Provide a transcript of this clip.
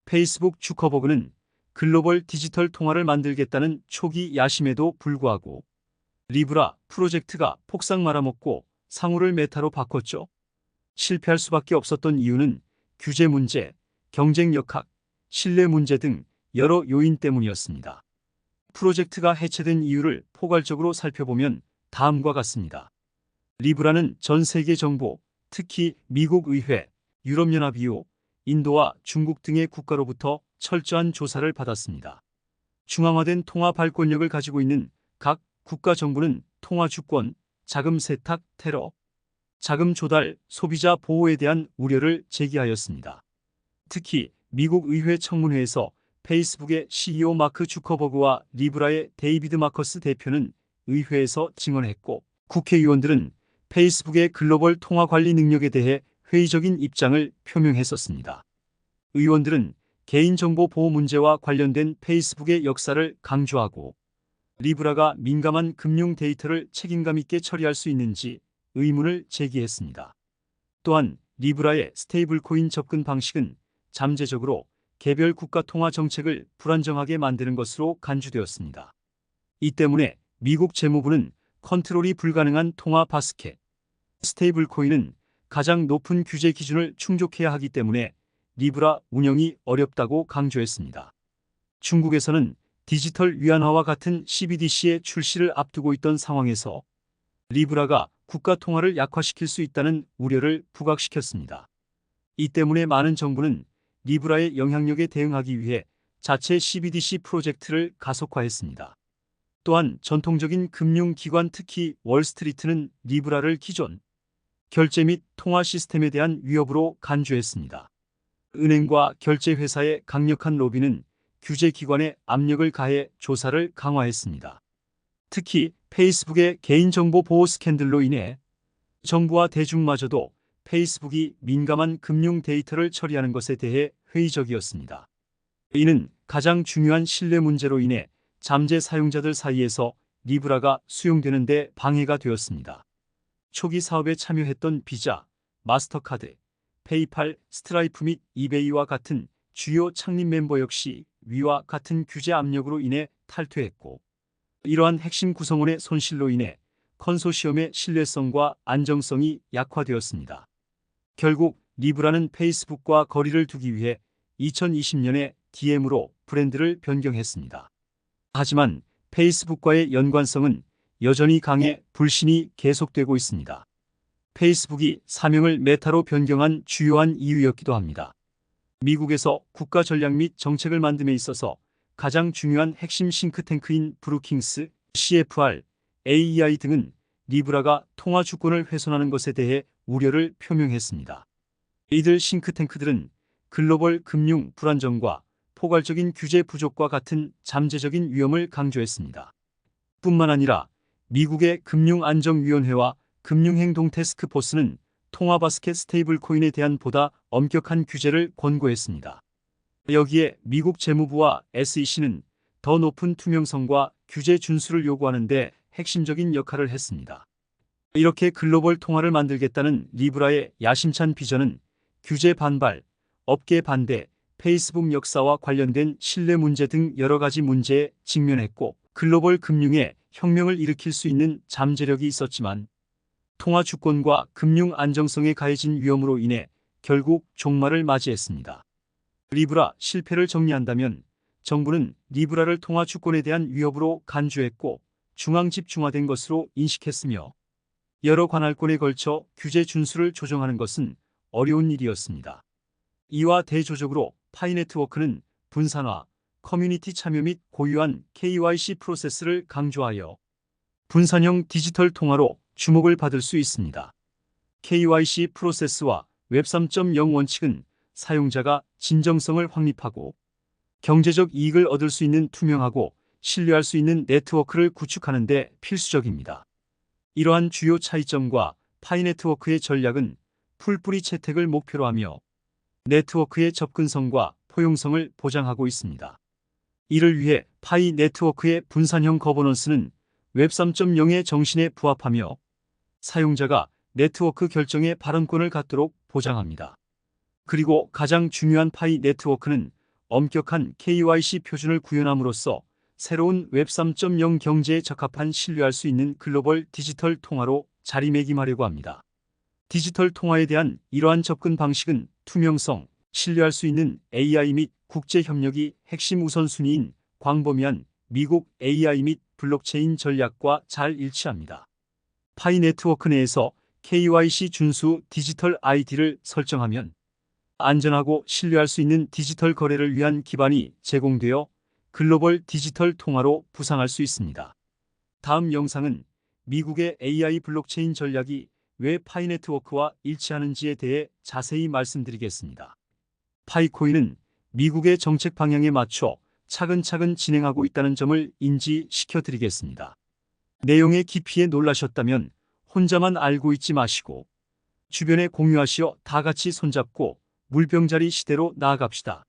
페이스북 주커버그는 글로벌 디지털 통화를 만들겠다는 초기 야심에도 불구하고 리브라 프로젝트가 폭삭 말아먹고 상호를 메타로 바꿨죠. 실패할 수밖에 없었던 이유는 규제 문제, 경쟁 역학, 신뢰 문제 등 여러 요인 때문이었습니다. 프로젝트가 해체된 이유를 포괄적으로 살펴보면 다음과 같습니다. 리브라는 전 세계 정부, 특히 미국 의회, 유럽연합 EU, 인도와 중국 등의 국가로부터 철저한 조사를 받았습니다. 중앙화된 통화 발권력을 가지고 있는 각 국가 정부는 통화 주권, 자금 세탁, 테러, 자금 조달, 소비자 보호에 대한 우려를 제기하였습니다. 특히 미국 의회 청문회에서 페이스북의 CEO 마크 주커버그와 리브라의 데이비드 마커스 대표는 의회에서 증언했고, 국회의원들은 페이스북의 글로벌 통화 관리 능력에 대해 회의적인 입장을 표명했었습니다. 의원들은 개인정보 보호 문제와 관련된 페이스북의 역사를 강조하고, 리브라가 민감한 금융 데이터를 책임감 있게 처리할 수 있는지 의문을 제기했습니다. 또한 리브라의 스테이블코인 접근 방식은 잠재적으로 개별 국가 통화 정책을 불안정하게 만드는 것으로 간주되었습니다. 이 때문에 미국 재무부는 컨트롤이 불가능한 통화 바스켓, 스테이블코인은 가장 높은 규제 기준을 충족해야 하기 때문에 리브라 운영이 어렵다고 강조했습니다. 중국에서는 디지털 위안화와 같은 CBDC의 출시를 앞두고 있던 상황에서 리브라가 국가 통화를 약화시킬 수 있다는 우려를 부각시켰습니다. 이 때문에 많은 정부는 리브라의 영향력에 대응하기 위해 자체 CBDC 프로젝트를 가속화했습니다. 또한 전통적인 금융기관 특히 월스트리트는 리브라를 기존 결제 및 통화 시스템에 대한 위협으로 간주했습니다. 은행과 결제회사의 강력한 로비는 규제기관에 압력을 가해 조사를 강화했습니다. 특히 페이스북의 개인정보 보호 스캔들로 인해 정부와 대중마저도 페이스북이 민감한 금융 데이터를 처리하는 것에 대해 회의적이었습니다. 이는 가장 중요한 신뢰 문제로 인해 잠재 사용자들 사이에서 리브라가 수용되는 데 방해가 되었습니다. 초기 사업에 참여했던 비자, 마스터카드, 페이팔, 스트라이프 및 이베이와 같은 주요 창립 멤버 역시 위와 같은 규제 압력으로 인해 탈퇴했고, 이러한 핵심 구성원의 손실로 인해 컨소시엄의 신뢰성과 안정성이 약화되었습니다. 결국 리브라는 페이스북과 거리를 두기 위해 2020년에 DM으로 브랜드를 변경했습니다. 하지만 페이스북과의 연관성은 여전히 강해 불신이 계속되고 있습니다. 페이스북이 사명을 메타로 변경한 주요한 이유였기도 합니다. 미국에서 국가 전략 및 정책을 만듦에 있어서 가장 중요한 핵심 싱크탱크인 브루킹스, CFR, AEI 등은 리브라가 통화 주권을 훼손하는 것에 대해 우려를 표명했습니다. 이들 싱크탱크들은 글로벌 금융 불안정과 포괄적인 규제 부족과 같은 잠재적인 위험을 강조했습니다. 뿐만 아니라 미국의 금융안정위원회와 금융행동태스크포스는 통화바스켓 스테이블코인에 대한 보다 엄격한 규제를 권고했습니다. 여기에 미국 재무부와 SEC는 더 높은 투명성과 규제 준수를 요구하는 데 핵심적인 역할을 했습니다. 이렇게 글로벌 통화를 만들겠다는 리브라의 야심찬 비전은 규제 반발, 업계 반대, 페이스북 역사와 관련된 신뢰 문제 등 여러 가지 문제에 직면했고, 글로벌 금융에 혁명을 일으킬 수 있는 잠재력이 있었지만 통화 주권과 금융 안정성에 가해진 위험으로 인해 결국 종말을 맞이했습니다. 리브라 실패를 정리한다면 정부는 리브라를 통화 주권에 대한 위협으로 간주했고 중앙 집중화된 것으로 인식했으며, 여러 관할권에 걸쳐 규제 준수를 조정하는 것은 어려운 일이었습니다. 이와 대조적으로 파이네트워크는 분산화, 커뮤니티 참여 및 고유한 KYC 프로세스를 강조하여 분산형 디지털 통화로 주목을 받을 수 있습니다. KYC 프로세스와 웹 3.0 원칙은 사용자가 진정성을 확립하고 경제적 이익을 얻을 수 있는 투명하고 신뢰할 수 있는 네트워크를 구축하는 데 필수적입니다. 이러한 주요 차이점과 파이네트워크의 전략은 풀뿌리 채택을 목표로 하며 네트워크의 접근성과 포용성을 보장하고 있습니다. 이를 위해 파이 네트워크의 분산형 거버넌스는 웹 3.0의 정신에 부합하며 사용자가 네트워크 결정에 발언권을 갖도록 보장합니다. 그리고 가장 중요한 파이 네트워크는 엄격한 KYC 표준을 구현함으로써 새로운 웹 3.0 경제에 적합한 신뢰할 수 있는 글로벌 디지털 통화로 자리매김하려고 합니다. 디지털 통화에 대한 이러한 접근 방식은 투명성, 신뢰할 수 있는 AI 및 국제 협력이 핵심 우선순위인 광범위한 미국 AI 및 블록체인 전략과 잘 일치합니다. 파이 네트워크 내에서 KYC 준수 디지털 ID를 설정하면 안전하고 신뢰할 수 있는 디지털 거래를 위한 기반이 제공되어 글로벌 디지털 통화로 부상할 수 있습니다. 다음 영상은 미국의 AI 블록체인 전략이 왜 파이 네트워크와 일치하는지에 대해 자세히 말씀드리겠습니다. 파이코인은 미국의 정책 방향에 맞춰 차근차근 진행하고 있다는 점을 인지시켜 드리겠습니다. 내용의 깊이에 놀라셨다면 혼자만 알고 있지 마시고 주변에 공유하시어 다 같이 손잡고 물병자리 시대로 나아갑시다.